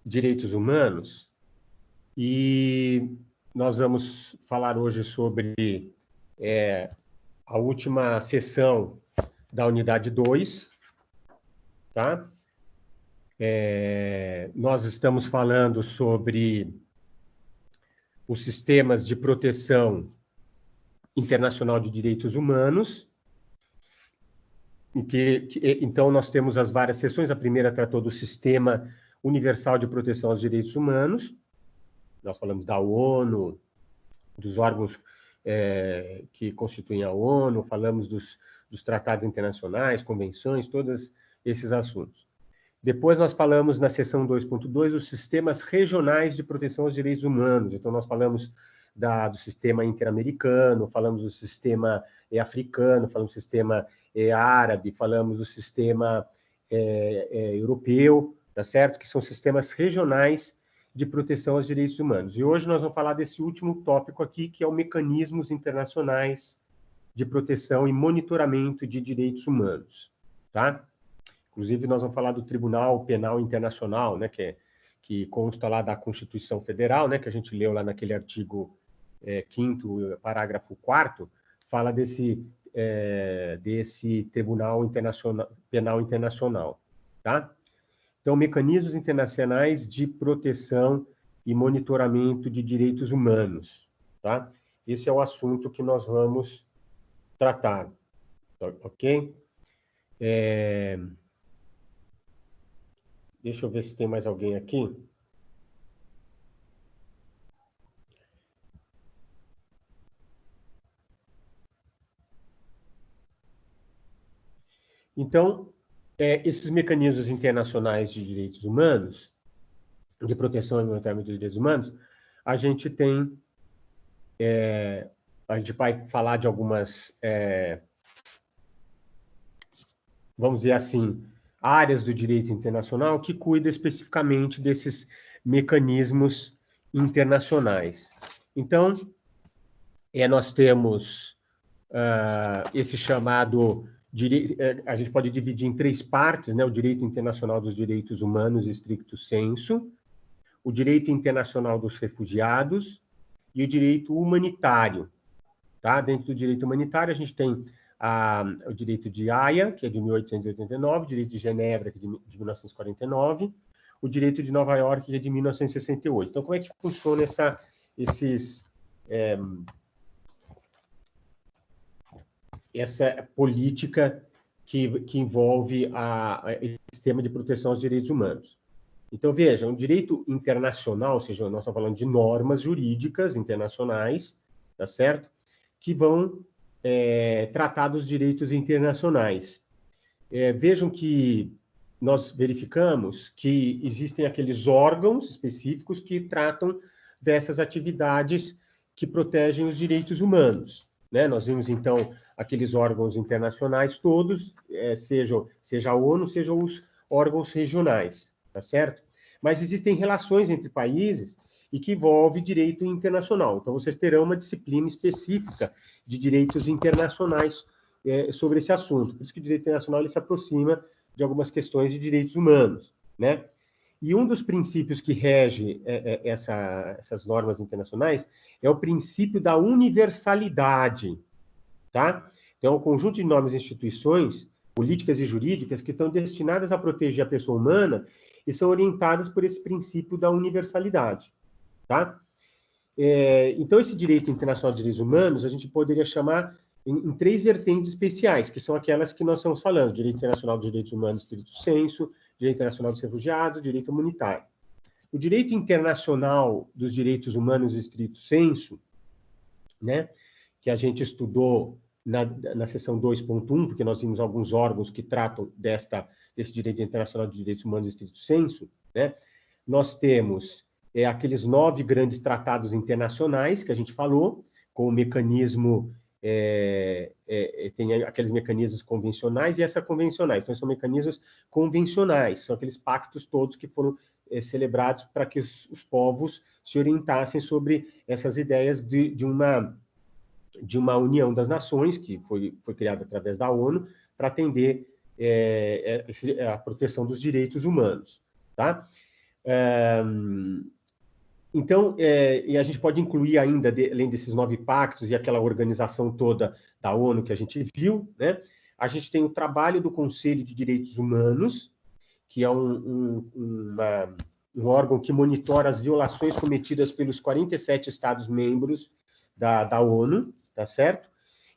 direitos humanos, e nós vamos falar hoje sobre a última sessão da unidade 2, tá? Nós estamos falando sobre os sistemas de proteção internacional de direitos humanos, então nós temos as várias sessões. A primeira tratou do Sistema Universal de Proteção aos Direitos Humanos. Nós falamos da ONU, dos órgãos que constituem a ONU, falamos dos tratados internacionais, convenções, todos esses assuntos. Depois nós falamos na seção 2.2 os sistemas regionais de proteção aos direitos humanos. Então nós falamos do sistema interamericano, falamos do sistema africano, falamos do sistema árabe, falamos do sistema europeu, tá certo? Que são sistemas regionais de proteção aos direitos humanos. E hoje nós vamos falar desse último tópico aqui, que é o mecanismos internacionais de proteção e monitoramento de direitos humanos, tá? Inclusive, nós vamos falar do Tribunal Penal Internacional, né, que consta lá da Constituição Federal, né, que a gente leu lá naquele artigo 5º, parágrafo 4º, fala desse Tribunal Penal Internacional, tá? Então, mecanismos internacionais de proteção e monitoramento de direitos humanos, tá? Esse é o assunto que nós vamos tratar, ok? Deixa eu ver se tem mais alguém aqui. Então, esses mecanismos internacionais de direitos humanos, de proteção e monitoramento dos direitos humanos, a gente tem... a gente vai falar de algumas... vamos dizer assim, áreas do direito internacional que cuidam especificamente desses mecanismos internacionais. Então, nós temos esse chamado... a gente pode dividir em 3 partes, né? O direito internacional dos direitos humanos, stricto sensu, o direito internacional dos refugiados e o direito humanitário. Tá? Dentro do direito humanitário, a gente tem o direito de Haia, que é de 1889, o direito de Genebra, que é de 1949, o direito de Nova York, que é de 1968. Então, como é que funciona essa política que envolve o sistema de proteção aos direitos humanos? Então, veja, um direito internacional, ou seja, nós estamos falando de normas jurídicas internacionais, tá certo? Que vão tratar dos direitos internacionais. Vejam que nós verificamos que existem aqueles órgãos específicos que tratam dessas atividades que protegem os direitos humanos, né? Nós vimos, então, aqueles órgãos internacionais todos, seja a ONU, seja os órgãos regionais, tá certo? Mas existem relações entre países e que envolve direito internacional. Então, vocês terão uma disciplina específica de direitos internacionais sobre esse assunto. Por isso que o direito internacional ele se aproxima de algumas questões de direitos humanos, né? E um dos princípios que rege essas normas internacionais é o princípio da universalidade, tá? Então, é um conjunto de normas e instituições, políticas e jurídicas que estão destinadas a proteger a pessoa humana e são orientadas por esse princípio da universalidade, tá? Então, esse direito internacional de direitos humanos, a gente poderia chamar em 3 vertentes especiais, que são aquelas que nós estamos falando: direito internacional dos direitos humanos, stricto sensu, direito internacional dos refugiados, direito humanitário. O direito internacional dos direitos humanos, stricto sensu, né, que a gente estudou na seção 2.1, porque nós vimos alguns órgãos que tratam desse direito internacional de direitos humanos, stricto sensu, né? Nós temos aqueles 9 grandes tratados internacionais que a gente falou, com o mecanismo, tem aqueles mecanismos convencionais e extraconvencionais. Então, são mecanismos convencionais, são aqueles pactos todos que foram celebrados para que os povos se orientassem sobre essas ideias de uma união das nações, que foi criada através da ONU, para atender a proteção dos direitos humanos, tá? Então, e a gente pode incluir ainda, além desses 9 pactos e aquela organização toda da ONU que a gente viu, né? A gente tem o trabalho do Conselho de Direitos Humanos, que é um órgão que monitora as violações cometidas pelos 47 Estados-membros da ONU, tá certo?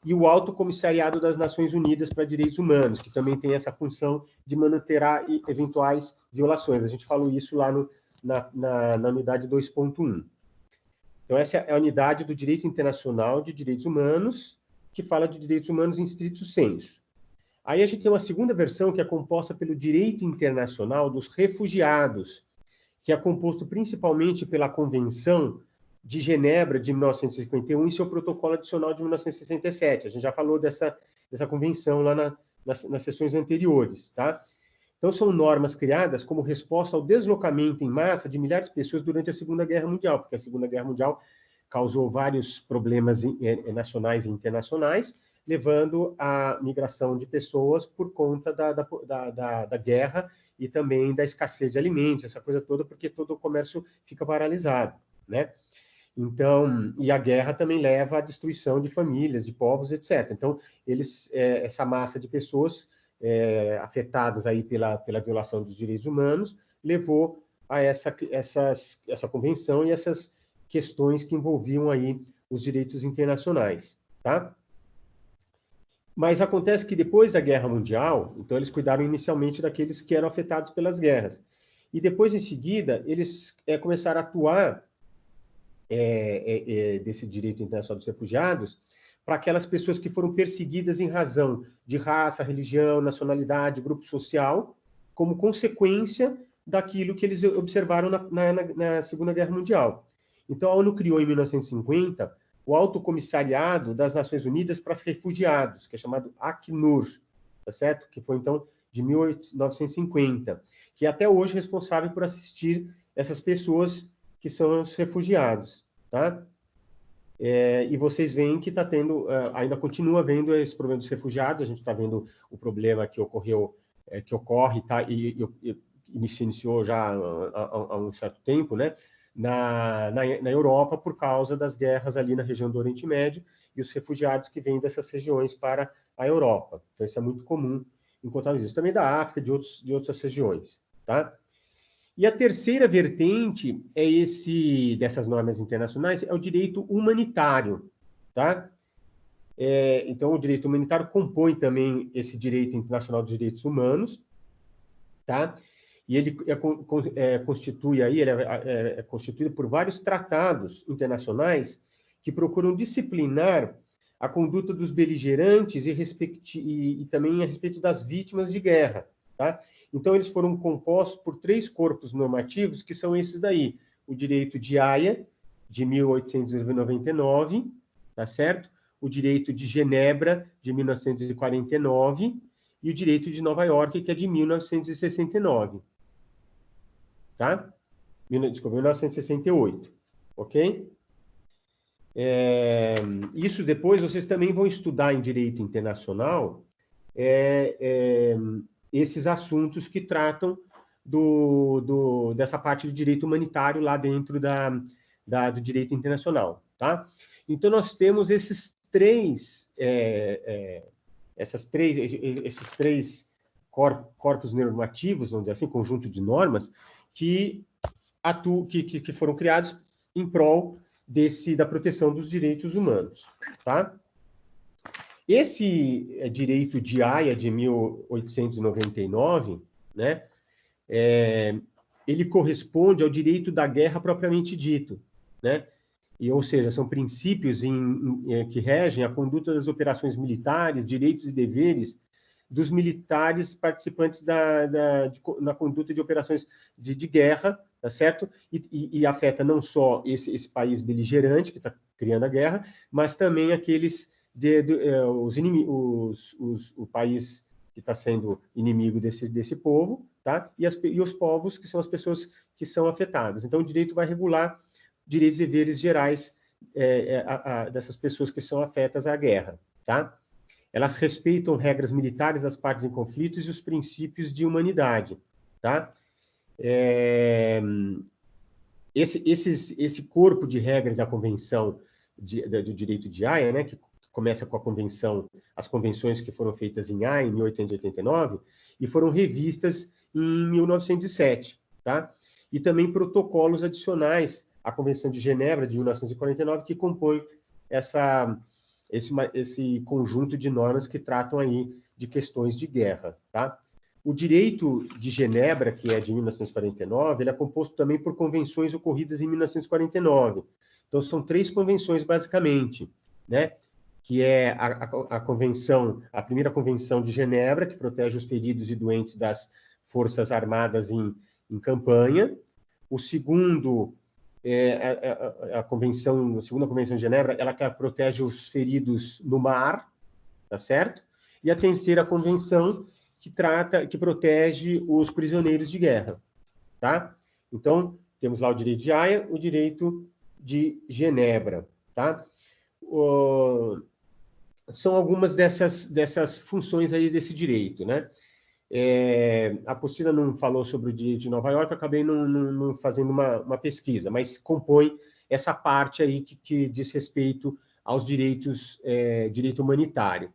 E o Alto Comissariado das Nações Unidas para Direitos Humanos, que também tem essa função de monitorar eventuais violações. A gente falou isso lá na unidade 2.1. Então, essa é a unidade do Direito Internacional de Direitos Humanos, que fala de direitos humanos em estrito sensu. Aí a gente tem uma segunda versão, que é composta pelo Direito Internacional dos Refugiados, que é composto principalmente pela Convenção de Genebra de 1951 e seu protocolo adicional de 1967. A gente já falou dessa convenção lá nas sessões anteriores, tá? Então, são normas criadas como resposta ao deslocamento em massa de milhares de pessoas durante a Segunda Guerra Mundial, porque a Segunda Guerra Mundial causou vários problemas nacionais e internacionais, levando à migração de pessoas por conta da guerra e também da escassez de alimentos, essa coisa toda, porque todo o comércio fica paralisado, né? Então, e a guerra também leva à destruição de famílias, de povos, etc. Então, essa massa de pessoas afetadas aí pela violação dos direitos humanos levou a essa convenção e essas questões que envolviam aí os direitos internacionais, tá? Mas acontece que depois da Guerra Mundial, então eles cuidaram inicialmente daqueles que eram afetados pelas guerras. E depois, em seguida, eles começaram a atuar desse direito internacional dos refugiados para aquelas pessoas que foram perseguidas em razão de raça, religião, nacionalidade, grupo social, como consequência daquilo que eles observaram na Segunda Guerra Mundial. Então, a ONU criou, em 1950, o Alto Comissariado das Nações Unidas para os Refugiados, que é chamado Acnur, tá certo? Que foi, então, de 1950, que é até hoje responsável por assistir essas pessoas que são os refugiados, tá? E vocês veem que está tendo, ainda continua havendo esse problema dos refugiados, a gente está vendo o problema que ocorreu, que ocorre, tá? E se iniciou já há um certo tempo, né? Na Europa, por causa das guerras ali na região do Oriente Médio e os refugiados que vêm dessas regiões para a Europa. Então, isso é muito comum encontrar isso. Também da África, de outras regiões, tá? E a terceira vertente dessas normas internacionais é o direito humanitário, tá? Então, o direito humanitário compõe também esse direito internacional dos direitos humanos, tá? E ele é constituído por vários tratados internacionais que procuram disciplinar a conduta dos beligerantes e também a respeito das vítimas de guerra, tá? Então, eles foram compostos por 3 corpos normativos, que são esses daí. O direito de Haia, de 1899, tá certo? O direito de Genebra, de 1949, e o direito de Nova York, que é de 1969. Tá? Desculpa, 1968. Ok? Isso depois vocês também vão estudar em direito internacional esses assuntos que tratam dessa parte do direito humanitário lá dentro do direito internacional, tá? Então, nós temos esses três corpos normativos, vamos dizer assim, conjunto de normas, que foram criados em prol da proteção dos direitos humanos, tá? Esse direito de Haia de 1899, né, ele corresponde ao direito da guerra propriamente dito, né? Ou seja, são princípios que regem a conduta das operações militares, direitos e deveres dos militares participantes na conduta de operações de guerra, tá certo? E afeta não só esse país beligerante que está criando a guerra, mas também aqueles o país que está sendo inimigo desse povo, tá? E os povos que são as pessoas que são afetadas. Então, o direito vai regular direitos e deveres gerais dessas pessoas que são afetas à guerra, tá? Elas respeitam regras militares das partes em conflitos e os princípios de humanidade, tá? Esse corpo de regras da Convenção do Direito de Haia, né, que começa com as convenções que foram feitas em Haia, em 1889, e foram revistas em 1907, tá? E também protocolos adicionais à Convenção de Genebra, de 1949, que compõem esse conjunto de normas que tratam aí de questões de guerra, tá? O direito de Genebra, que é de 1949, ele é composto também por convenções ocorridas em 1949. Então, são 3 convenções, basicamente, né? Que é a primeira convenção de Genebra, que protege os feridos e doentes das forças armadas em campanha. O segundo a segunda convenção de Genebra, ela protege os feridos no mar, tá certo? E a terceira convenção que protege os prisioneiros de guerra, tá? Então, temos lá o direito de Haia, o direito de Genebra, tá? São algumas dessas funções aí desse direito, né? A apostila não falou sobre o direito de Nova York, eu acabei não fazendo uma pesquisa, mas compõe essa parte aí que diz respeito aos direitos, direito humanitário.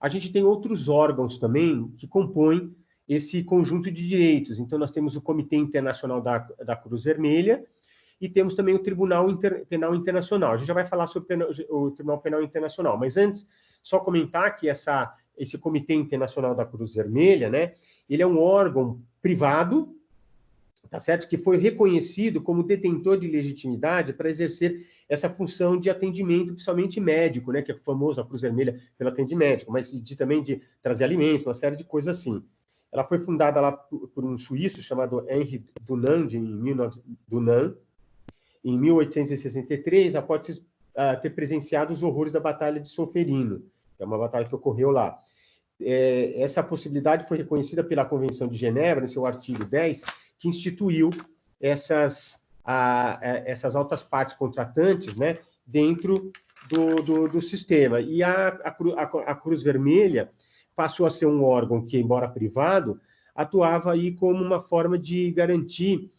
A gente tem outros órgãos também que compõem esse conjunto de direitos. Então, nós temos o Comitê Internacional da Cruz Vermelha e temos também o Tribunal Penal Internacional. A gente já vai falar sobre o Tribunal Penal Internacional, mas antes, só comentar que esse Comitê Internacional da Cruz Vermelha, né, ele é um órgão privado, tá certo? Que foi reconhecido como detentor de legitimidade para exercer essa função de atendimento, principalmente médico, né, que é famoso a Cruz Vermelha pelo atendimento médico, mas também de trazer alimentos, uma série de coisas assim. Ela foi fundada lá por um suíço chamado Henri Dunant, em 1863, após ter presenciado os horrores da Batalha de Solferino, que é uma batalha que ocorreu lá. Essa possibilidade foi reconhecida pela Convenção de Genebra, em seu artigo 10, que instituiu essas altas partes contratantes, né, dentro do sistema. E a Cruz Vermelha passou a ser um órgão que, embora privado, atuava aí como uma forma de garantir,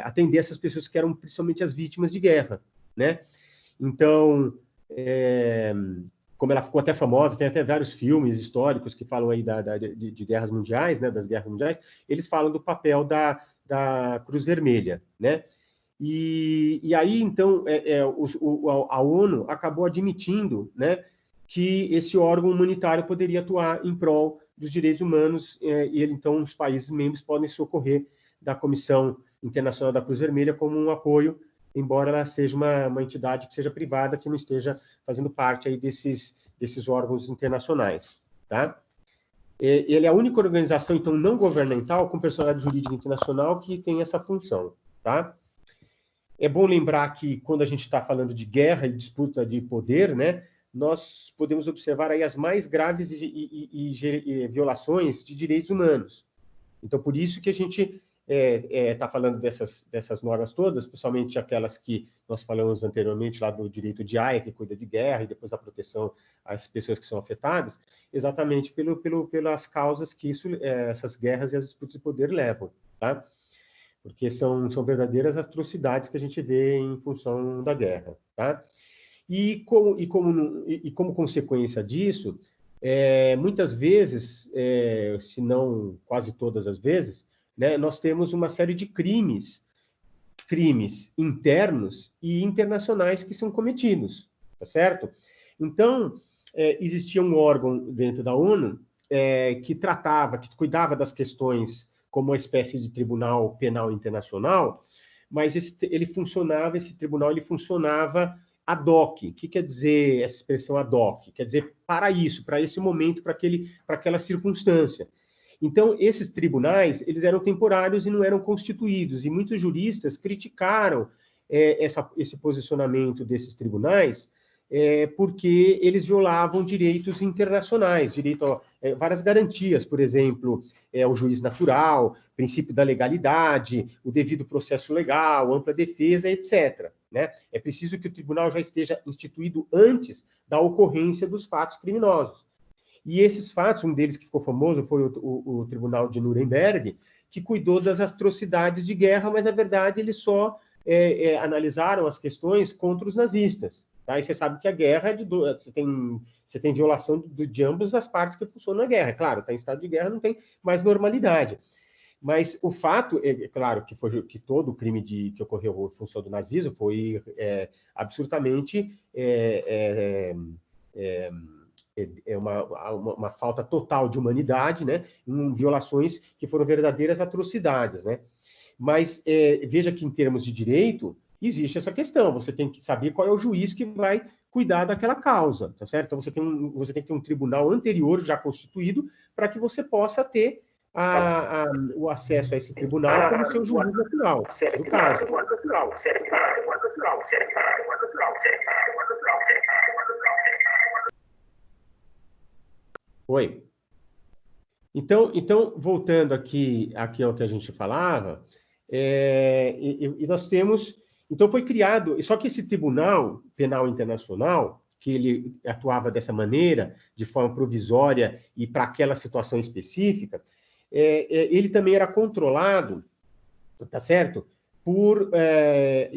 atender essas pessoas que eram principalmente as vítimas de guerra, né? Então, como ela ficou até famosa, tem até vários filmes históricos que falam aí de guerras mundiais, né, das guerras mundiais, eles falam do papel da Cruz Vermelha, né? E aí, então, a ONU acabou admitindo, né, que esse órgão humanitário poderia atuar em prol dos direitos humanos, e então os países membros podem socorrer da Comissão Internacional da Cruz Vermelha como um apoio, embora ela seja uma entidade que seja privada, que não esteja fazendo parte aí desses órgãos internacionais, tá? Ele é a única organização, então, não governamental com personalidade jurídica internacional que tem essa função, tá? É bom lembrar que, quando a gente está falando de guerra e disputa de poder, né, nós podemos observar aí as mais graves violações de direitos humanos. Então, por isso que a gente está falando dessas normas todas, principalmente aquelas que nós falamos anteriormente, lá do direito de Haia, que cuida de guerra, e depois da proteção às pessoas que são afetadas, exatamente pelas causas que essas guerras e as disputas de poder levam, tá? Porque são verdadeiras atrocidades que a gente vê em função da guerra, tá? E como consequência disso, muitas vezes, se não quase todas as vezes, né, nós temos uma série de crimes internos e internacionais que são cometidos, tá certo? Então, existia um órgão dentro da ONU que cuidava das questões como uma espécie de tribunal penal internacional, mas esse tribunal funcionava ad hoc. O que quer dizer essa expressão ad hoc? Quer dizer para esse momento, para aquela circunstância. Então, esses tribunais, eles eram temporários e não eram constituídos, e muitos juristas criticaram esse posicionamento desses tribunais, porque eles violavam direitos internacionais, várias garantias, por exemplo, o juiz natural, princípio da legalidade, o devido processo legal, ampla defesa, etc. Né? É preciso que o tribunal já esteja instituído antes da ocorrência dos fatos criminosos. E esses fatos, um deles que ficou famoso foi o Tribunal de Nuremberg, que cuidou das atrocidades de guerra, mas, na verdade, eles só analisaram as questões contra os nazistas. Tá? E você sabe que a guerra você tem violação de ambas as partes que funcionam na guerra. Claro, está em estado de guerra, não tem mais normalidade. Mas o fato, claro, que todo o crime que ocorreu em função do nazismo foi absolutamente uma falta total de humanidade, né? Violações que foram verdadeiras atrocidades, né? Mas veja que, em termos de direito, existe essa questão. Você tem que saber qual é o juiz que vai cuidar daquela causa, tá certo? Então, você tem que ter um tribunal anterior já constituído para que você possa ter o acesso a esse tribunal como seu juiz natural, no caso. Oi. Então, voltando aqui ao que a gente falava, e nós temos... Então, foi criado... Só que esse Tribunal Penal Internacional, que ele atuava dessa maneira, de forma provisória e para aquela situação específica, ele também era controlado, tá certo? Por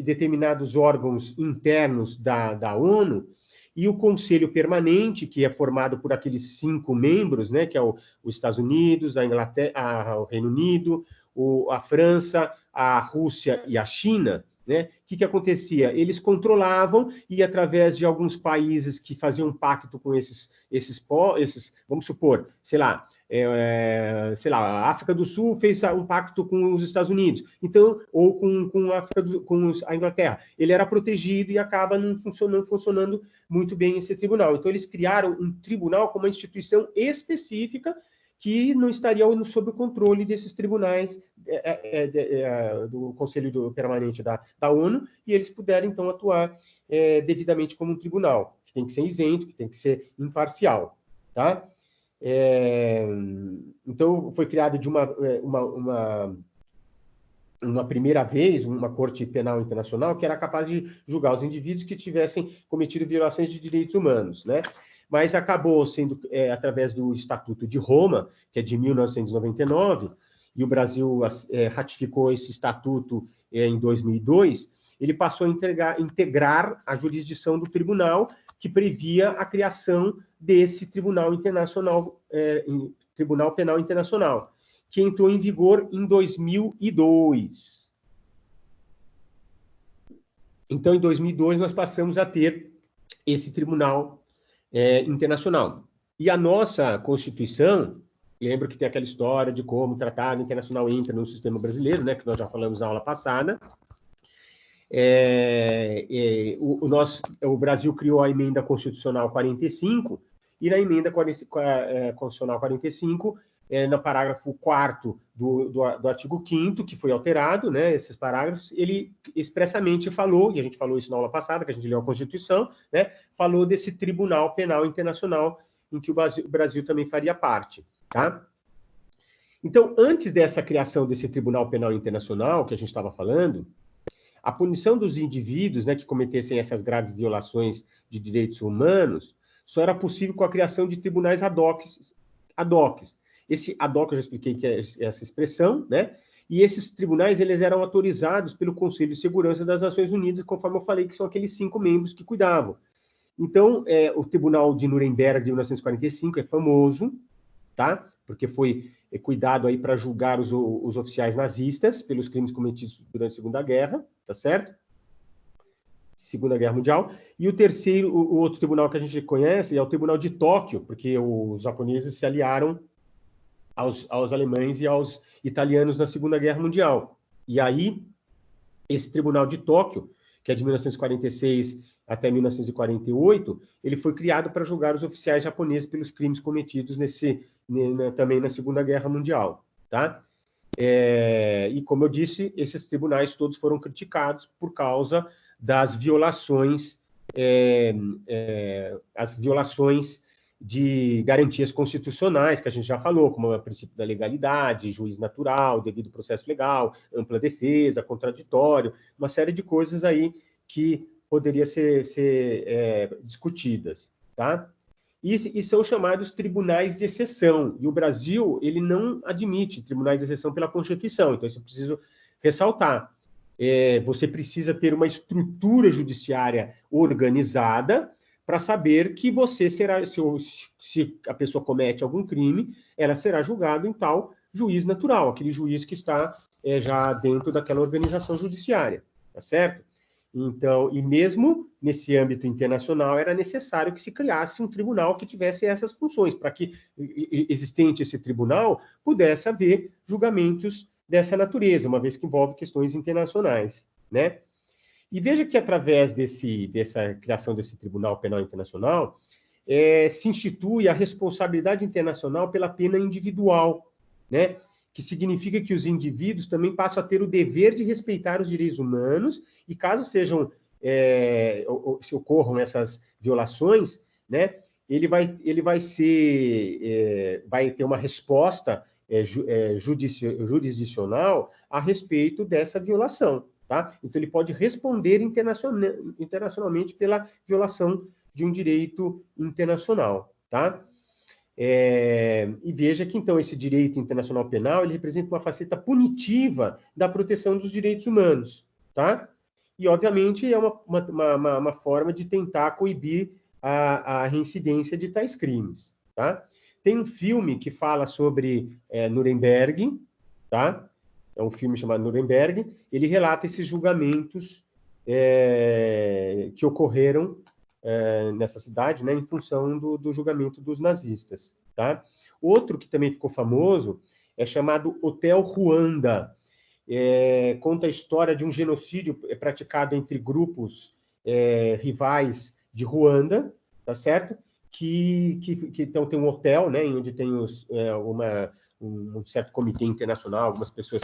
determinados órgãos internos da ONU, e o Conselho Permanente, que é formado por aqueles 5 membros, né, que é os Estados Unidos, a Inglaterra, o Reino Unido, a França, a Rússia e a China, né? O que acontecia? Eles controlavam, e através de alguns países que faziam um pacto com esses vamos supor, sei lá, a África do Sul fez um pacto com os Estados Unidos, então, ou com a Inglaterra. Ele era protegido e acaba não funcionando muito bem esse tribunal. Então, eles criaram um tribunal como uma instituição específica que não estaria sob o controle desses tribunais do Conselho Permanente da ONU, e eles puderam, então, atuar devidamente como um tribunal, que tem que ser isento, que tem que ser imparcial. Tá? Então, foi criado de uma primeira vez, uma Corte Penal Internacional que era capaz de julgar os indivíduos que tivessem cometido violações de direitos humanos, né? Mas acabou sendo através do Estatuto de Roma, que é de 1999, e o Brasil ratificou esse estatuto em 2002, ele passou a integrar a jurisdição do tribunal, que previa a criação desse Tribunal Internacional, Tribunal Penal Internacional, que entrou em vigor em 2002. Então, em 2002, nós passamos a ter esse Tribunal Internacional. E a nossa Constituição, lembro que tem aquela história de como o Tratado Internacional entra no sistema brasileiro, né, que nós já falamos na aula passada. O Brasil criou a Emenda Constitucional 45, e na Emenda Constitucional 45, no parágrafo 4º do artigo 5º, que foi alterado, né, esses parágrafos, ele expressamente falou, e a gente falou isso na aula passada, que a gente leu a Constituição, né, falou desse Tribunal Penal Internacional, em que o Brasil também faria parte. Tá? Então, antes dessa criação desse Tribunal Penal Internacional, que a gente estava falando, a punição dos indivíduos, né, que cometessem essas graves violações de direitos humanos só era possível com a criação de tribunais ad hoc. Esse ad hoc, eu já expliquei que é essa expressão, né? E esses tribunais, eles eram autorizados pelo Conselho de Segurança das Nações Unidas, conforme eu falei, que são aqueles 5 membros que cuidavam. Então, o Tribunal de Nuremberg de 1945 é famoso, tá? Porque foi cuidado aí para julgar os oficiais nazistas pelos crimes cometidos durante a Segunda Guerra, tá certo? Segunda Guerra Mundial. E o outro tribunal que a gente conhece é o Tribunal de Tóquio, porque os japoneses se aliaram aos alemães e aos italianos na Segunda Guerra Mundial. E aí, esse Tribunal de Tóquio, que é de 1946 até 1948, ele foi criado para julgar os oficiais japoneses pelos crimes cometidos também na Segunda Guerra Mundial. Tá? E, como eu disse, esses tribunais todos foram criticados por causa das violações, as violações de garantias constitucionais, que a gente já falou, como o princípio da legalidade, juiz natural, devido processo legal, ampla defesa, contraditório, uma série de coisas aí que poderiam ser discutidas, tá? e são chamados tribunais de exceção. E o Brasil, ele não admite tribunais de exceção pela Constituição, então isso eu preciso ressaltar. Você precisa ter uma estrutura judiciária organizada para saber que você será, se a pessoa comete algum crime, ela será julgada em tal juiz natural, aquele juiz que está já dentro daquela organização judiciária, tá certo? Então, e mesmo nesse âmbito internacional, era necessário que se criasse um tribunal que tivesse essas funções, para que, existente esse tribunal, pudesse haver julgamentos dessa natureza, uma vez que envolve questões internacionais, né? E veja que, através dessa criação desse Tribunal Penal Internacional, se institui a responsabilidade internacional pela pena individual, né? Que significa que os indivíduos também passam a ter o dever de respeitar os direitos humanos e, caso sejam, se ocorram essas violações, né? Ele vai ter uma resposta jurisdicional a respeito dessa violação, tá? Então, ele pode responder internacionalmente pela violação de um direito internacional, tá? E veja que, então, esse direito internacional penal, ele representa uma faceta punitiva da proteção dos direitos humanos, tá? E, obviamente, é uma forma de tentar coibir a reincidência de tais crimes, tá? Tem um filme que fala sobre Nuremberg, tá? É um filme chamado Nuremberg. Ele relata esses julgamentos que ocorreram nessa cidade, né, em função do julgamento dos nazistas, tá? Outro que também ficou famoso é chamado Hotel Ruanda. Conta a história de um genocídio praticado entre grupos rivais de Ruanda, tá certo? Que então tem um hotel, né, onde tem um certo comitê internacional, algumas pessoas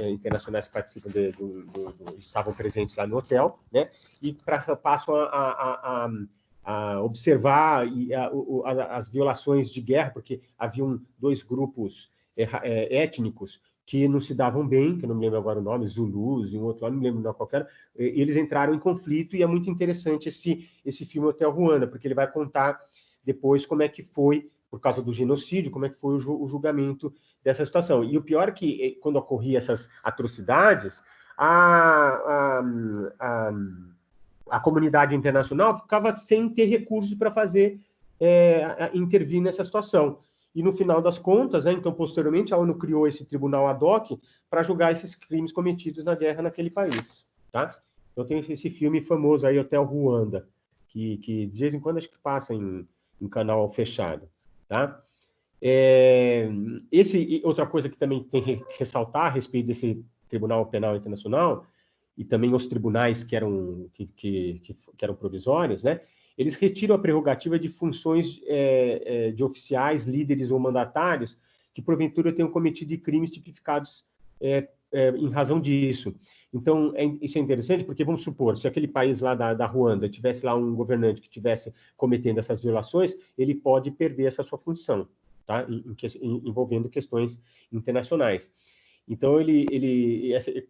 internacionais que participam estavam presentes lá no hotel, né, e passam a observar as violações de guerra, porque haviam dois grupos étnicos que não se davam bem, que eu não me lembro agora o nome, Zulus, e um outro lá, não me lembro qualquer, eles entraram em conflito, e é muito interessante esse filme Hotel Ruanda, porque ele vai contar depois como é que foi, por causa do genocídio, como é que foi o julgamento dessa situação. E o pior é que, quando ocorriam essas atrocidades, a comunidade internacional ficava sem ter recursos para intervir nessa situação. E, no final das contas, né, então, posteriormente, a ONU criou esse tribunal ad hoc para julgar esses crimes cometidos na guerra naquele país, tá? Então, tem esse filme famoso aí, Hotel Ruanda, que de vez em quando acho que passa em canal fechado, tá? Outra coisa que também tem que ressaltar a respeito desse Tribunal Penal Internacional, e também os tribunais que eram provisórios, né? Eles retiram a prerrogativa de funções de oficiais, líderes ou mandatários que, porventura, tenham cometido crimes tipificados em razão disso. Então, isso é interessante porque, vamos supor, se aquele país lá da Ruanda tivesse lá um governante que estivesse cometendo essas violações, ele pode perder essa sua função, tá? Envolvendo questões internacionais. Então, ele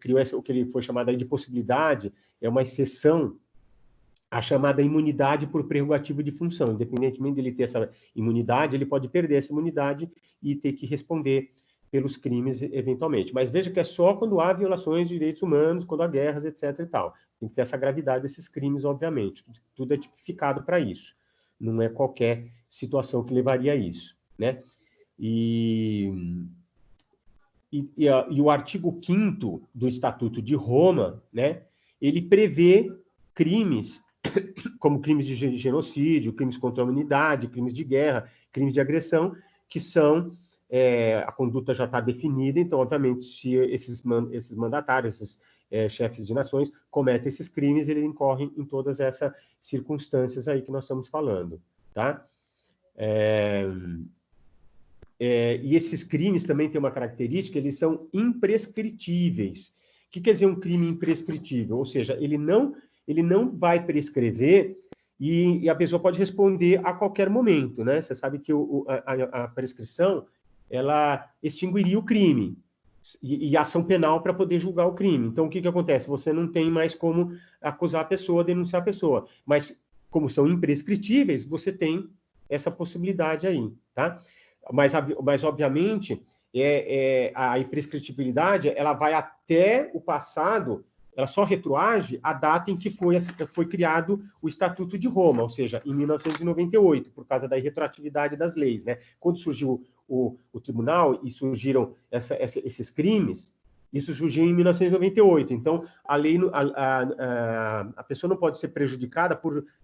criou o que ele foi chamado aí de possibilidade, é uma exceção a chamada imunidade por prerrogativa de função. Independentemente de ele ter essa imunidade, ele pode perder essa imunidade e ter que responder pelos crimes eventualmente. Mas veja que é só quando há violações de direitos humanos, quando há guerras, etc. e tal. Tem que ter essa gravidade desses crimes, obviamente. Tudo é tipificado para isso. Não é qualquer situação que levaria a isso, né? E o artigo 5º do Estatuto de Roma, né, ele prevê crimes como crimes de genocídio, crimes contra a humanidade, crimes de guerra, crimes de agressão, que são, a conduta já está definida, então, obviamente, se esses mandatários, esses chefes de nações cometem esses crimes, eles incorrem em todas essas circunstâncias aí que nós estamos falando, tá? E esses crimes também têm uma característica, eles são imprescritíveis. O que quer dizer um crime imprescritível? Ou seja, ele não vai prescrever e a pessoa pode responder a qualquer momento, né? Você sabe que a prescrição, ela extinguiria o crime e a ação penal para poder julgar o crime. Então, o que acontece? Você não tem mais como acusar a pessoa, denunciar a pessoa. Mas, como são imprescritíveis, você tem essa possibilidade aí, tá? Mas obviamente, a imprescritibilidade, ela vai até o passado, ela só retroage à data em que foi criado o Estatuto de Roma, ou seja, em 1998, por causa da retroatividade das leis, né? Quando surgiu o tribunal e surgiram esses crimes, isso surgiu em 1998. Então, a lei, a pessoa não pode ser prejudicada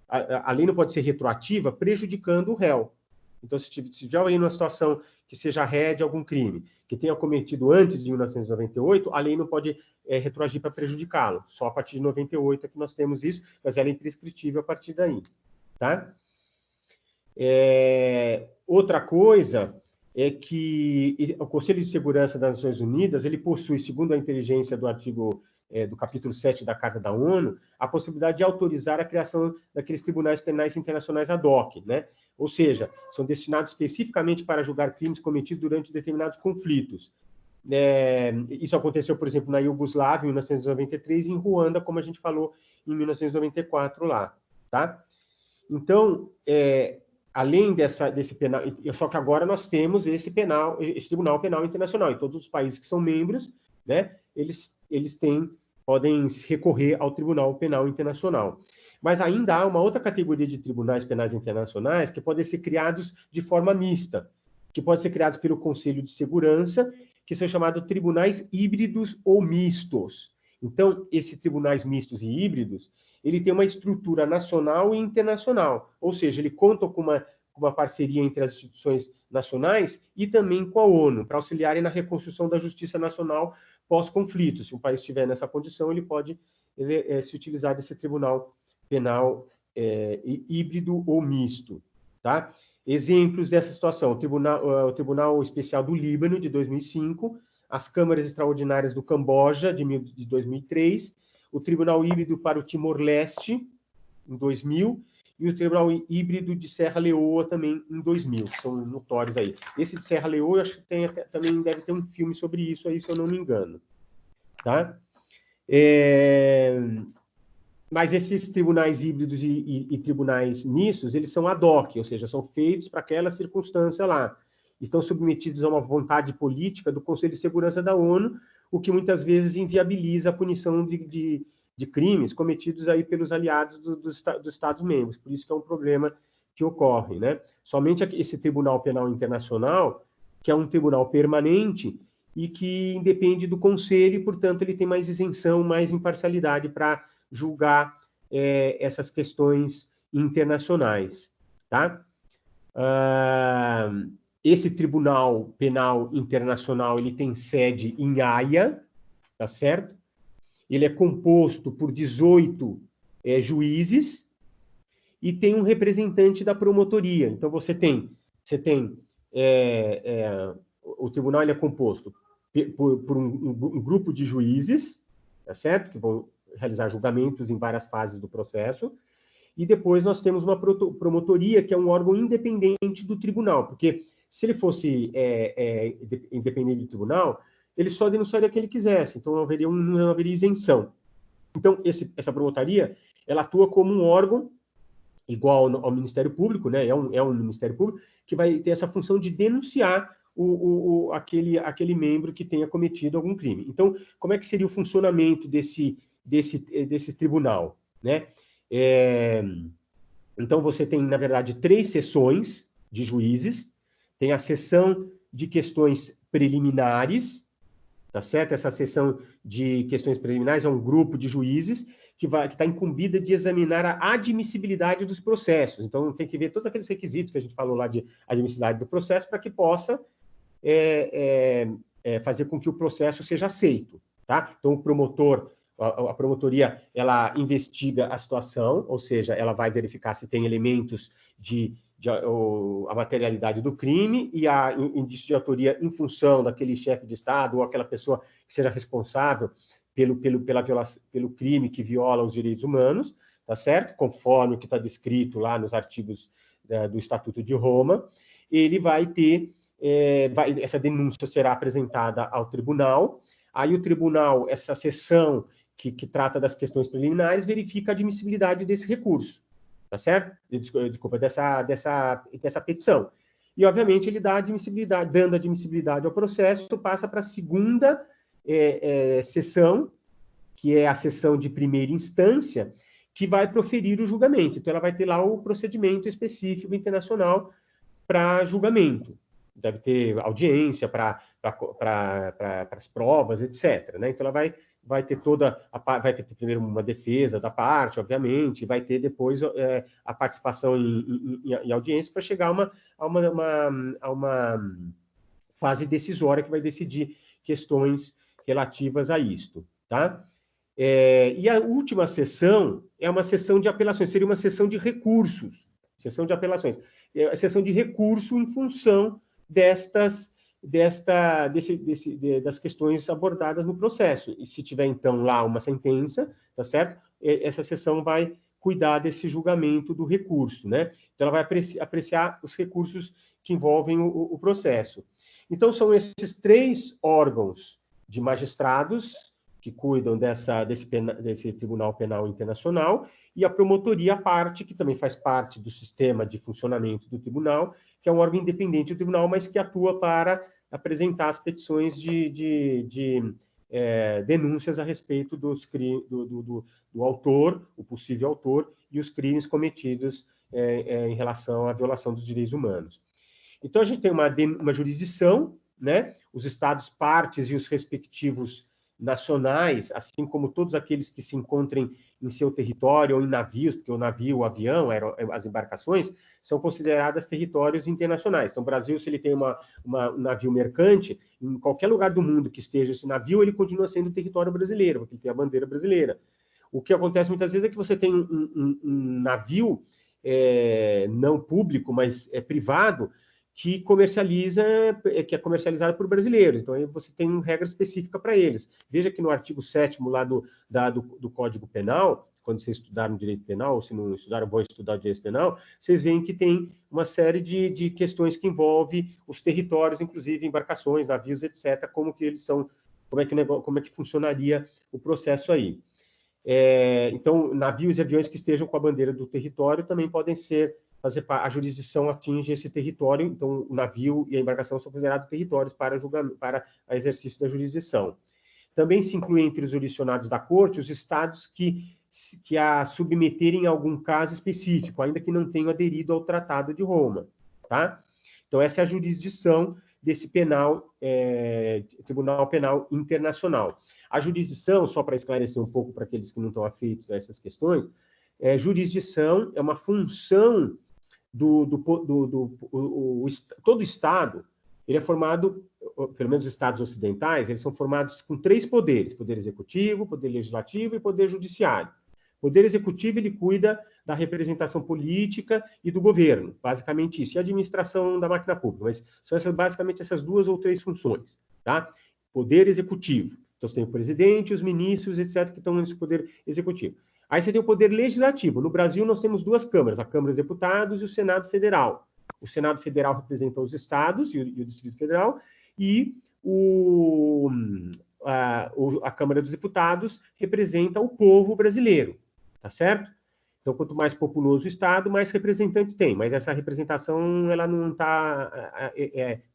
a lei não pode ser retroativa prejudicando o réu. Então, se tiver alguém numa situação que seja ré de algum crime, que tenha cometido antes de 1998, a lei não pode retroagir para prejudicá-lo. Só a partir de 98 é que nós temos isso, mas ela é imprescritível a partir daí. Tá? Outra coisa é que o Conselho de Segurança das Nações Unidas, ele possui, segundo a inteligência do artigo do capítulo 7 da Carta da ONU, a possibilidade de autorizar a criação daqueles tribunais penais internacionais ad hoc, né? Ou seja, são destinados especificamente para julgar crimes cometidos durante determinados conflitos. Isso aconteceu, por exemplo, na Iugoslávia, em 1993, e em Ruanda, como a gente falou, em 1994 lá, tá? Então, além desse penal, só que agora nós temos esse Tribunal Penal Internacional, e todos os países que são membros, né, eles podem recorrer ao Tribunal Penal Internacional. Mas ainda há uma outra categoria de tribunais penais internacionais que podem ser criados de forma mista, que podem ser criados pelo Conselho de Segurança, que são chamados tribunais híbridos ou mistos. Então, esses tribunais mistos e híbridos, ele tem uma estrutura nacional e internacional, ou seja, ele conta com uma parceria entre as instituições nacionais e também com a ONU, para auxiliarem na reconstrução da justiça nacional pós-conflito. Se um país estiver nessa condição, ele pode se utilizar desse tribunal penal híbrido ou misto. Tá? Exemplos dessa situação: o Tribunal Especial do Líbano, de 2005, as Câmaras Extraordinárias do Camboja, de 2003, o Tribunal Híbrido para o Timor-Leste, em 2000, e o Tribunal Híbrido de Serra Leoa, também em 2000, que são notórios aí. Esse de Serra Leoa, eu acho que também deve ter um filme sobre isso aí, se eu não me engano. Tá? Mas esses tribunais híbridos e tribunais mistos, eles são ad hoc, ou seja, são feitos para aquela circunstância lá. Estão submetidos a uma vontade política do Conselho de Segurança da ONU, o que muitas vezes inviabiliza a punição de crimes cometidos aí pelos aliados dos Estados-membros. Por isso que é um problema que ocorre, né? Somente esse Tribunal Penal Internacional, que é um tribunal permanente e que independe do Conselho, e, portanto, ele tem mais isenção, mais imparcialidade para julgar essas questões internacionais, tá? Esse Tribunal Penal Internacional, ele tem sede em Haia, tá certo? Ele é composto por 18 juízes e tem um representante da promotoria. Então, o tribunal ele é composto por um grupo de juízes, tá certo? Que vão realizar julgamentos em várias fases do processo. E depois nós temos uma promotoria, que é um órgão independente do tribunal, porque se ele fosse independente do tribunal, ele só denunciaria o que ele quisesse, então não haveria isenção. Então, essa promotoria, ela atua como um órgão igual ao Ministério Público, né? É um Ministério Público que vai ter essa função de denunciar aquele membro que tenha cometido algum crime. Então, como é que seria o funcionamento desse tribunal, né? Então, você tem, na verdade, 3 sessões de juízes. Tem a sessão de questões preliminares, tá certo? Essa sessão de questões preliminares é um grupo de juízes que está incumbida de examinar a admissibilidade dos processos. Então, tem que ver todos aqueles requisitos que a gente falou lá de admissibilidade do processo para que possa fazer com que o processo seja aceito, tá? Então, o promotor, a promotoria, ela investiga a situação, ou seja, ela vai verificar se tem elementos a materialidade do crime e a indício de autoria em função daquele chefe de Estado ou aquela pessoa que seja responsável pelo crime que viola os direitos humanos, tá certo? Conforme o que está descrito lá nos artigos do Estatuto de Roma. Ele vai ter, essa denúncia será apresentada ao tribunal, aí o tribunal, essa sessão que trata das questões preliminares, verifica a admissibilidade desse recurso. tá certo? Desculpa, dessa petição. E, obviamente, ele dá admissibilidade, dando admissibilidade ao processo, passa para a segunda sessão, que é a sessão de primeira instância, que vai proferir o julgamento. Então, ela vai ter lá o procedimento específico internacional para julgamento. Deve ter audiência para as provas, etc. Né? Então, ela vai ter vai ter primeiro uma defesa da parte, obviamente, vai ter depois a participação em audiência para chegar a uma fase decisória que vai decidir questões relativas a isto, tá? E a última sessão é uma sessão de apelações, seria uma sessão de recursos, sessão de apelações, sessão de recurso em função das questões abordadas no processo. E se tiver, então, lá uma sentença, tá certo? Essa sessão vai cuidar desse julgamento do recurso, né? Então, ela vai apreciar os recursos que envolvem o processo. Então, são esses 3 órgãos de magistrados que cuidam desse Tribunal Penal Internacional, e a promotoria à parte, que também faz parte do sistema de funcionamento do tribunal, que é um órgão independente do tribunal, mas que atua para apresentar as petições de denúncias a respeito do autor, o possível autor, e os crimes cometidos em relação à violação dos direitos humanos. Então, a gente tem uma jurisdição, né? Os estados partes e os respectivos nacionais, assim como todos aqueles que se encontrem em seu território ou em navios, porque o navio, o avião, as embarcações, são consideradas territórios internacionais. Então, o Brasil, se ele tem um navio mercante, em qualquer lugar do mundo que esteja esse navio, ele continua sendo território brasileiro, porque ele tem a bandeira brasileira. O que acontece muitas vezes é que você tem um navio não público, mas privado, que é comercializado por brasileiros. Então, aí você tem uma regra específica para eles. Veja que no artigo 7º lá do Código Penal, quando vocês estudaram direito penal, ou se não estudaram, vão estudar direito penal, vocês veem que tem uma série de questões que envolvem os territórios, inclusive embarcações, navios, etc., como que eles são, como é que funcionaria o processo aí. Então, navios e aviões que estejam com a bandeira do território também podem a jurisdição atinge esse território, então o navio e a embarcação são considerados territórios para exercício da jurisdição. Também se inclui entre os jurisdicionados da Corte os estados que a submeterem a algum caso específico, ainda que não tenham aderido ao Tratado de Roma, tá? Então, essa é a jurisdição desse Tribunal Penal Internacional. A jurisdição, só para esclarecer um pouco para aqueles que não estão afeitos a essas questões, jurisdição é uma função todo Estado, ele é formado, pelo menos os Estados ocidentais, eles são formados com 3 poderes: poder executivo, poder legislativo e poder judiciário. O poder executivo, ele cuida da representação política e do governo, basicamente isso, e a administração da máquina pública, mas são basicamente essas 2 ou 3 funções, tá? Poder executivo. Então, você tem o presidente, os ministros, etc., que estão nesse poder executivo. Aí você tem o poder legislativo. No Brasil, nós temos 2 câmaras, a Câmara dos Deputados e o Senado Federal. O Senado Federal representa os estados e o Distrito Federal, e a Câmara dos Deputados representa o povo brasileiro, tá certo? Então, quanto mais populoso o estado, mais representantes tem, mas essa representação ela não está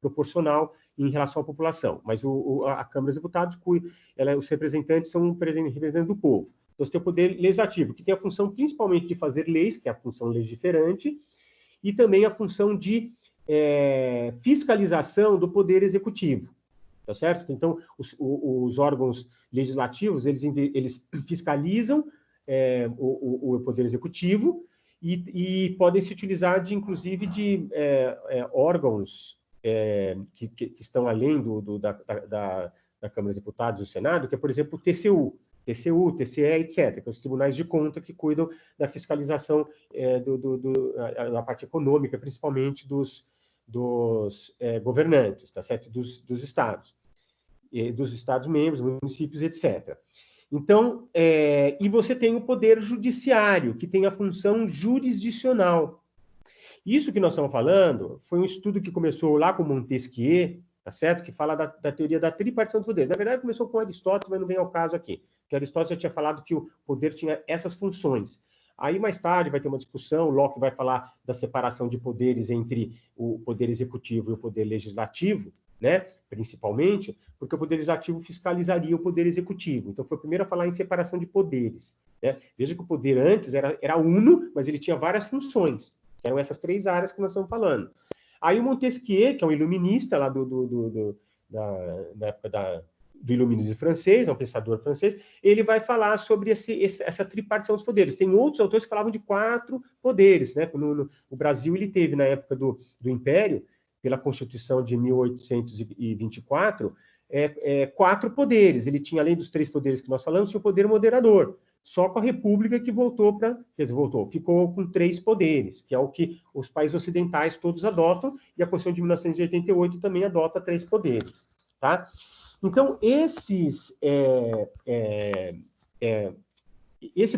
proporcional em relação à população. Mas a Câmara dos Deputados, os representantes são representantes do povo. Então, você tem o poder legislativo, que tem a função principalmente de fazer leis, que é a função legiferante, e também a função de fiscalização do poder executivo, tá certo? Então, os órgãos legislativos, eles fiscalizam o poder executivo e podem se utilizar, inclusive, de órgãos que estão além da Câmara dos Deputados e do Senado, que é, por exemplo, o TCU, TCE, etc., que são os tribunais de conta que cuidam da fiscalização da parte econômica, principalmente dos governantes, tá certo? Dos estados membros, municípios, etc. Então, e você tem o poder judiciário, que tem a função jurisdicional. Isso que nós estamos falando foi um estudo que começou lá com Montesquieu, tá certo? Que fala da teoria da tripartição dos poderes. Na verdade, começou com Aristóteles, mas não vem ao caso aqui. Porque Aristóteles já tinha falado que o poder tinha essas funções. Aí, mais tarde, vai ter uma discussão, Locke vai falar da separação de poderes entre o poder executivo e o poder legislativo, né, principalmente, porque o poder legislativo fiscalizaria o poder executivo. Então, foi o primeiro a falar em separação de poderes, né? Veja que o poder antes era uno, mas ele tinha várias funções, que eram essas 3 áreas que nós estamos falando. Aí o Montesquieu, que é um iluminista lá da época do iluminismo francês, é um pensador francês, ele vai falar sobre essa tripartição dos poderes. Tem outros autores que falavam de 4 poderes, né? O Brasil, ele teve, na época do Império, pela Constituição de 1824, 4 poderes. Ele tinha, além dos 3 poderes que nós falamos, tinha o poder moderador. Só com a República que ficou com 3 poderes, que é o que os países ocidentais todos adotam, e a Constituição de 1988 também adota 3 poderes, tá? Então, esse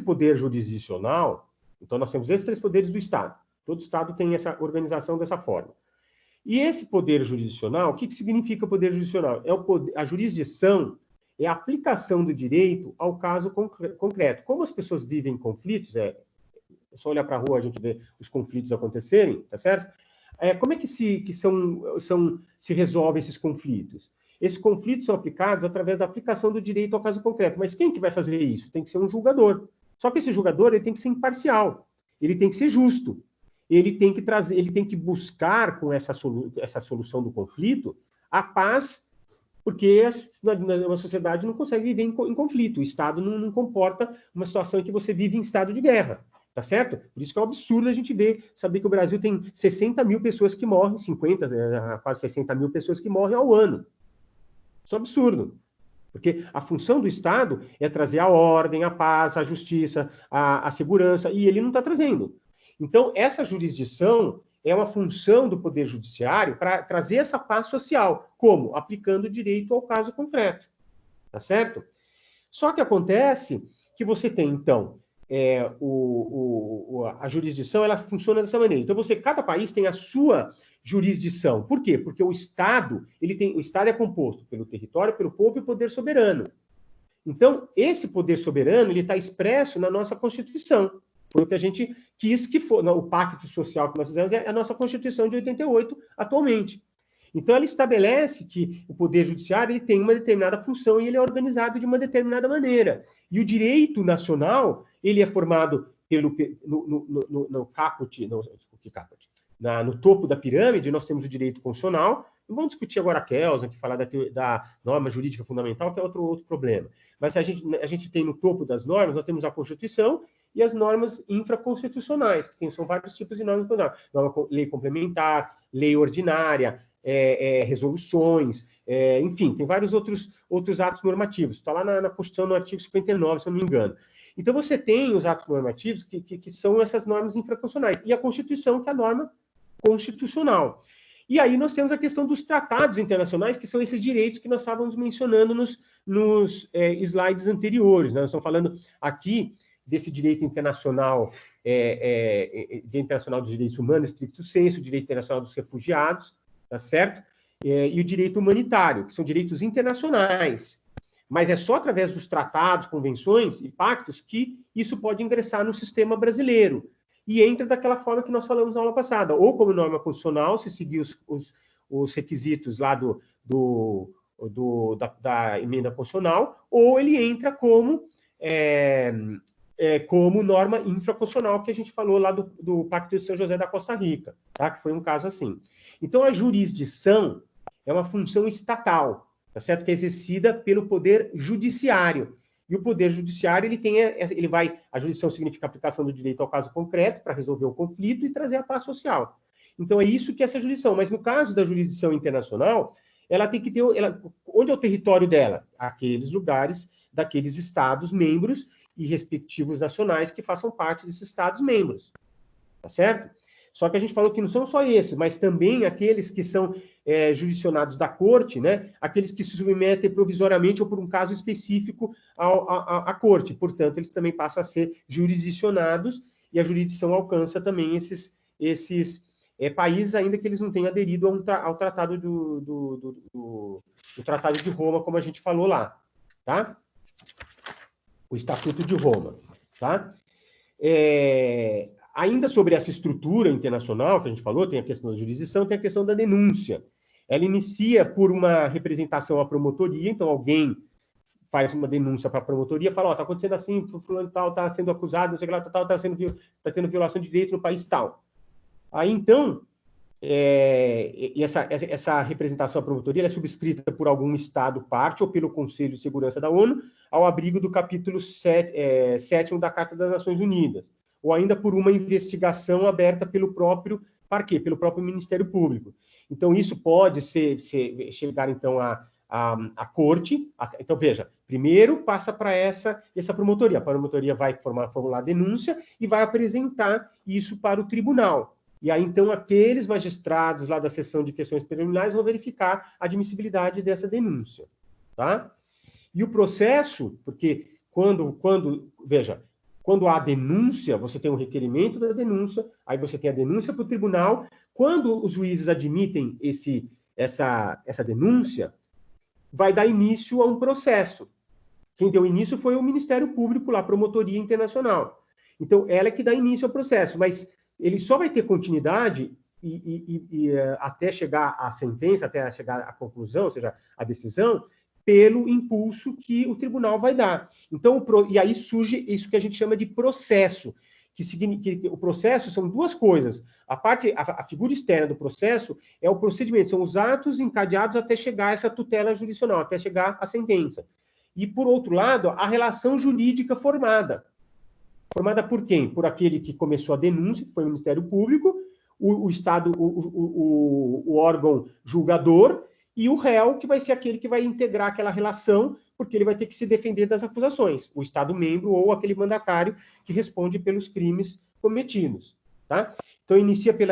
poder jurisdicional, então nós temos esses 3 poderes do Estado. Todo Estado tem essa organização dessa forma. E esse poder jurisdicional, o que significa poder jurisdicional? A jurisdição é a aplicação do direito ao caso concreto. Como as pessoas vivem conflitos, é só olhar para a rua a gente vê os conflitos acontecerem, tá certo? Como é que se resolvem esses conflitos? Esses conflitos são aplicados através da aplicação do direito ao caso concreto. Mas quem que vai fazer isso? Tem que ser um julgador. Só que esse julgador ele tem que ser imparcial, ele tem que ser justo. Ele tem que buscar com essa solução do conflito a paz, porque uma sociedade não consegue viver em conflito. O Estado não comporta uma situação em que você vive em estado de guerra, tá certo? Por isso que é um absurdo a gente saber que o Brasil tem 60 mil pessoas que morrem, quase 60 mil pessoas que morrem ao ano. Isso é um absurdo. Porque a função do Estado é trazer a ordem, a paz, a justiça, a segurança, e ele não está trazendo. Então, essa jurisdição é uma função do Poder Judiciário para trazer essa paz social. Como? Aplicando o direito ao caso concreto. Tá certo? Só que acontece que você tem, então, a jurisdição, ela funciona dessa maneira. Então, cada país tem a sua jurisdição. Por quê? Porque o Estado é composto pelo território, pelo povo e poder soberano. Então, esse poder soberano, ele está expresso na nossa Constituição. Foi o que a gente quis que fosse, o pacto social que nós fizemos é a nossa Constituição de 88, atualmente. Então, ela estabelece que o Poder Judiciário ele tem uma determinada função e ele é organizado de uma determinada maneira. E o direito nacional, ele é formado no topo da pirâmide, nós temos o direito constitucional. Não vamos discutir agora a Kelsen, que falar da norma jurídica fundamental, que é outro problema. Mas a gente tem no topo das normas, nós temos a Constituição e as normas infraconstitucionais, que são vários tipos de normas. Lei complementar, lei ordinária, resoluções, enfim, tem vários outros atos normativos. Está lá na Constituição, no artigo 59, se eu não me engano. Então, você tem os atos normativos que são essas normas infraconstitucionais, e a Constituição, que é a norma constitucional. E aí nós temos a questão dos tratados internacionais, que são esses direitos que nós estávamos mencionando nos slides anteriores, né? Nós estamos falando aqui desse direito internacional, Direito Internacional dos Direitos Humanos, stricto sensu, direito internacional dos refugiados, tá certo? E o direito humanitário, que são direitos internacionais. Mas é só através dos tratados, convenções e pactos que isso pode ingressar no sistema brasileiro. E entra daquela forma que nós falamos na aula passada, ou como norma constitucional, se seguir os requisitos lá da emenda constitucional, ou ele entra como norma infraconstitucional, que a gente falou lá do Pacto de São José da Costa Rica, tá? Que foi um caso assim. Então, a jurisdição é uma função estatal, tá certo? Que é exercida pelo Poder Judiciário. E o Poder Judiciário, a jurisdição significa a aplicação do direito ao caso concreto para resolver o conflito e trazer a paz social. Então, é isso que é essa jurisdição. Mas no caso da jurisdição internacional, ela tem que ter... onde é o território dela? Aqueles lugares daqueles Estados membros e respectivos nacionais que façam parte desses Estados membros. Tá certo? Só que a gente falou que não são só esses, mas também aqueles que são jurisdicionados da corte, né? Aqueles que se submetem provisoriamente ou por um caso específico à corte. Portanto, eles também passam a ser jurisdicionados e a jurisdição alcança também esses países, ainda que eles não tenham aderido ao tratado do Tratado de Roma, como a gente falou lá, tá? O Estatuto de Roma, tá? Ainda sobre essa estrutura internacional que a gente falou, tem a questão da jurisdição, tem a questão da denúncia. Ela inicia por uma representação à promotoria, então alguém faz uma denúncia para a promotoria, fala, está acontecendo assim, fulano tal está sendo acusado, não sei o que lá, tal, está tendo violação de direito no país tal. Aí, então, essa representação à promotoria é subscrita por algum Estado parte ou pelo Conselho de Segurança da ONU, ao abrigo do capítulo 7º da Carta das Nações Unidas, ou ainda por uma investigação aberta pelo próprio parquê, pelo próprio Ministério Público. Então, isso pode chegar, então, à corte. Então, veja, primeiro passa para essa promotoria. A promotoria vai formular a denúncia e vai apresentar isso para o tribunal. E aí, então, aqueles magistrados lá da seção de questões preliminares vão verificar a admissibilidade dessa denúncia, tá? E o processo, porque veja, quando há denúncia, você tem um requerimento da denúncia, aí você tem a denúncia para o tribunal. Quando os juízes admitem essa denúncia, vai dar início a um processo. Quem deu início foi o Ministério Público, lá, a Promotoria Internacional. Então, ela é que dá início ao processo, mas ele só vai ter continuidade até chegar à sentença, até chegar à conclusão, ou seja, à decisão, pelo impulso que o tribunal vai dar. Então, e aí surge isso que a gente chama de processo, que significa que o processo são duas coisas. A figura externa do processo é o procedimento, são os atos encadeados até chegar a essa tutela jurisdicional, até chegar à sentença. E, por outro lado, a relação jurídica formada. Formada por quem? Por aquele que começou a denúncia, que foi o Ministério Público, o Estado, o órgão julgador, e o réu, que vai ser aquele que vai integrar aquela relação, porque ele vai ter que se defender das acusações, o Estado-membro ou aquele mandatário que responde pelos crimes cometidos. Tá? Então,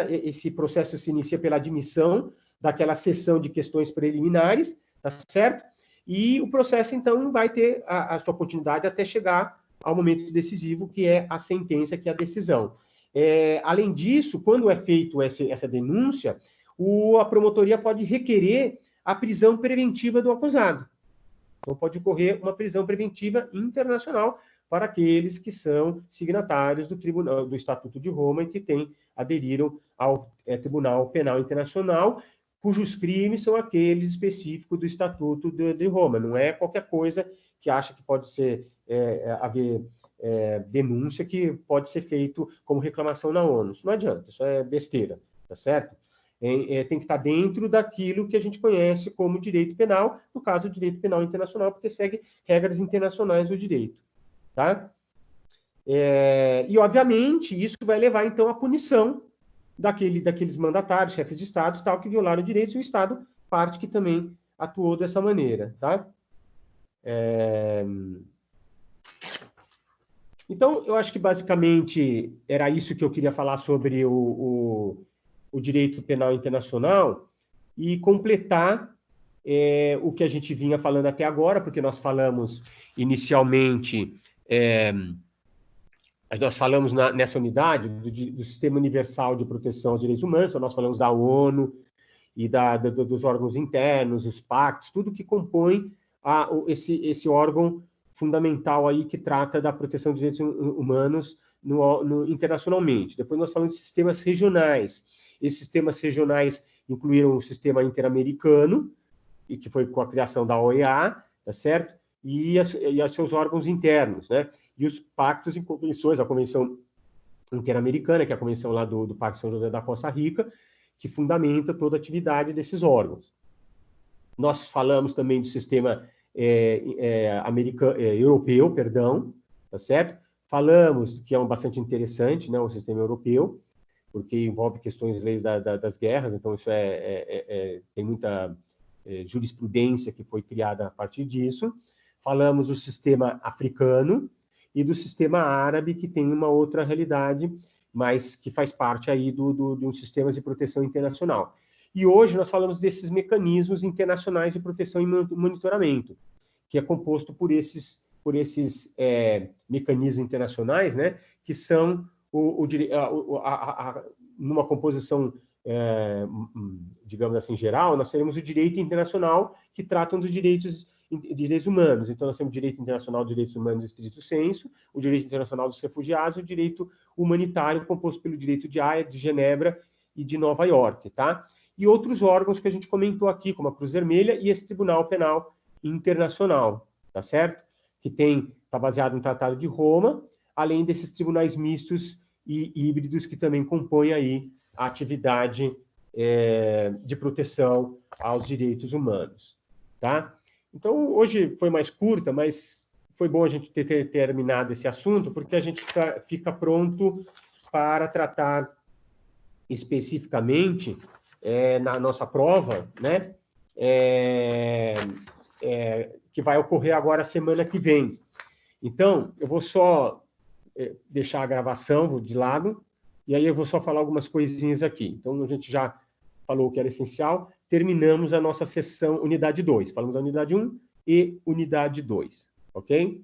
esse processo se inicia pela admissão daquela sessão de questões preliminares, tá certo? E o processo, então, vai ter a sua continuidade até chegar ao momento decisivo, que é a sentença, que é a decisão. Além disso, quando é feita essa denúncia, a promotoria pode requerer a prisão preventiva do acusado. Então, pode ocorrer uma prisão preventiva internacional para aqueles que são signatários do Estatuto de Roma e que aderiram ao Tribunal Penal Internacional, cujos crimes são aqueles específicos do Estatuto de Roma. Não é qualquer coisa que acha que pode haver denúncia que pode ser feito como reclamação na ONU. Isso não adianta, isso é besteira, tá certo? Tem que estar dentro daquilo que a gente conhece como direito penal, no caso, o direito penal internacional, porque segue regras internacionais do direito, tá? E, obviamente, isso vai levar, então, à punição daqueles mandatários, chefes de Estado, tal, que violaram direitos, e o Estado, parte que também atuou dessa maneira, tá? Então, eu acho que, basicamente, era isso que eu queria falar sobre o direito penal internacional e completar o que a gente vinha falando até agora, porque nós falamos inicialmente, nós falamos nessa unidade do Sistema Universal de Proteção aos Direitos Humanos, então nós falamos da ONU e dos órgãos internos, os pactos, tudo que compõe esse órgão fundamental aí que trata da proteção dos direitos humanos internacionalmente. Depois nós falamos de sistemas regionais. Esses sistemas regionais incluíram o sistema interamericano, e que foi com a criação da OEA, tá certo? E os seus órgãos internos, né? E os pactos e convenções, a Convenção Interamericana, que é a convenção lá do Parque São José da Costa Rica, que fundamenta toda a atividade desses órgãos. Nós falamos também do sistema europeu, tá certo? Falamos que é bastante interessante, né, o sistema europeu, porque envolve questões leis das guerras, então isso tem muita jurisprudência que foi criada a partir disso. Falamos do sistema africano e do sistema árabe, que tem uma outra realidade, mas que faz parte aí de um sistema de proteção internacional. E hoje nós falamos desses mecanismos internacionais de proteção e monitoramento, que é composto por esses mecanismos internacionais, né, que são numa composição, digamos assim, geral, nós teremos o direito internacional, que tratam dos direitos de direitos humanos. Então, nós temos o direito internacional de direitos humanos estrito sensu, o direito internacional dos refugiados, o direito humanitário, composto pelo direito de Haia, de Genebra e de Nova York, tá? E outros órgãos que a gente comentou aqui, como a Cruz Vermelha e esse Tribunal Penal Internacional, tá certo? Que está baseado no Tratado de Roma, além desses tribunais mistos e híbridos que também compõem aí a atividade de proteção aos direitos humanos, tá? Então, hoje foi mais curta, mas foi bom a gente ter terminado esse assunto, porque a gente fica pronto para tratar especificamente na nossa prova, né? Que vai ocorrer agora semana que vem. Então, eu vou só deixar a gravação de lado, e aí eu vou só falar algumas coisinhas aqui. Então, a gente já falou o que era essencial, terminamos a nossa sessão unidade 2. Falamos da unidade 1 e unidade 2, ok?